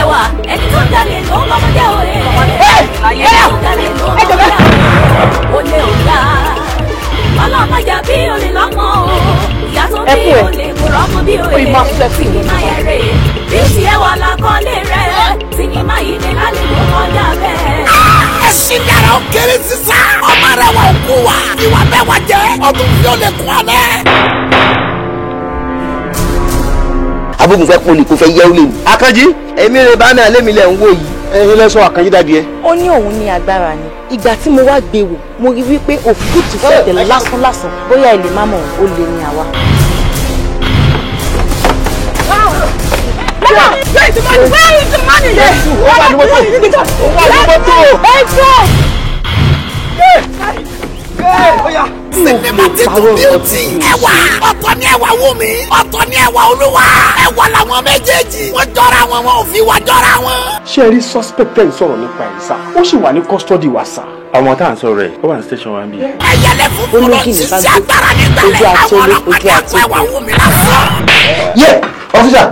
ẹwà ẹni tó jalè ló mọ́mọdé òye ẹni tó jalè ló mọ́mọdé òye olè òyà ọlọ́mọjà bí olè lọ́mọ o ìyá tó bí olè kò rọ́mọ bí olè sinimá ẹ̀rẹ̀ bí ti ẹwà lakọ́lé rẹ̀ sinimá yìí ni lálẹ́ ló kọjá bẹ́ẹ̀. ẹ̀sìn dára ó kéré sísá ọmọ rẹ̀ wà ó kú wa ìwà bẹ́ẹ̀ wá jẹ́ ọdún fi olè kún alẹ́. abógun fẹ́ poli kò fẹ́ yẹ ó lè mú. Àkànjí èmi rẹ̀ bá mi àlẹ́ mi lẹ̀ ń wò yìí. ẹ̀yin lẹ́sọ̀ Àkànjí dàbí ẹ. ó ní òun ní agbára ni ìgbà tí mo wá gbé wò mo rí wípé òfúrútù fẹ̀dẹ̀ lásán bóyá ẹ lè má mọ̀ ó lè ní àwa. Where is the money? Where is the money? Jésù ó wà ní mọ́tò. Ó wà ní mọ́tò. Sinimá Titun Beauty ẹwà ọ̀tọ̀ ni ẹwà Wùmí ọ̀tọ̀ ni ẹwà Olúwa ẹwà làwọn méjèèjì wọ́n jọra wọn ò fi wá jọra wọn. ṣé ẹ rí suspect ń sọ̀rọ̀ nípa ẹ̀ sá ó sì wà ní custody wa sá. àwọn tá à ń sọ̀rọ̀ rẹ̀ ó wà ní station wa ń bí. ẹyẹlẹ funfun ló ti ṣe agbára nígbàlẹ̀ àwọn ọlọ́pàá ní àpò ẹwà Wùmí lásán. yẹ ọfíìsà.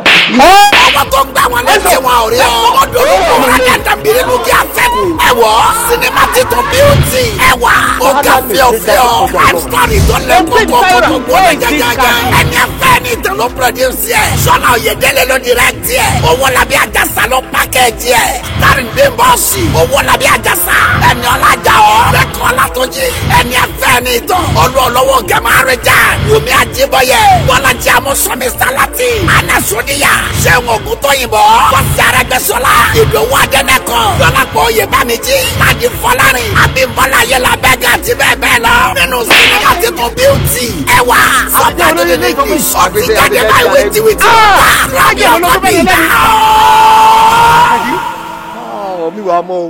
ọwọ́ tó ń gbà wọn lẹ́sẹ̀ wọn ò rí ọ ọdún olóko rádàdà bìrì ló kí a fẹ́ ẹwọ́ Sinimá Titun Beauty ẹwà ó ga fíọ̀fíọ̀ àìsàn tó lẹ́kọ̀ọ́ tó gbọ́dọ̀ jẹjẹrẹ ẹni ẹfẹ́ ní ìtàn ló produce ẹ̀ Ṣọlá Oyèdélé ló direct ẹ̀ Owólabí Àjàsà ló package ẹ̀ starring Bímbọ́ọ̀sì Owólabí Àjàsà ẹni ọlájà ọ Bẹ́kọ̀ Ọlátúnjí ẹni ẹfẹ́ ní ìtàn olówó gẹ̀márẹ́jà Wùmí Àjíbọ́yẹ̀ Bọ́lájí Amúsọ̀mí Sálátì Anásùníyà Ṣẹ́gun Ògúntóyìnbó Bọ́sì Arẹ́gbẹ́ṣọlá Ìdòwú Adẹ́nẹ́kan Dọ́lápọ̀ Oyèbámijí Ládi Fọlárin Abímbọ́lá Ayélabẹ́gà àti bẹ́ẹ̀ bẹ́ẹ̀ lọ nínú Sinimá Titun Beauty ẹwà sọ́jà nínú English ọ̀sìn jáde báyìí wìtìwìtì rájì ọkọ̀ bí ìdá. mi wà á mọ o.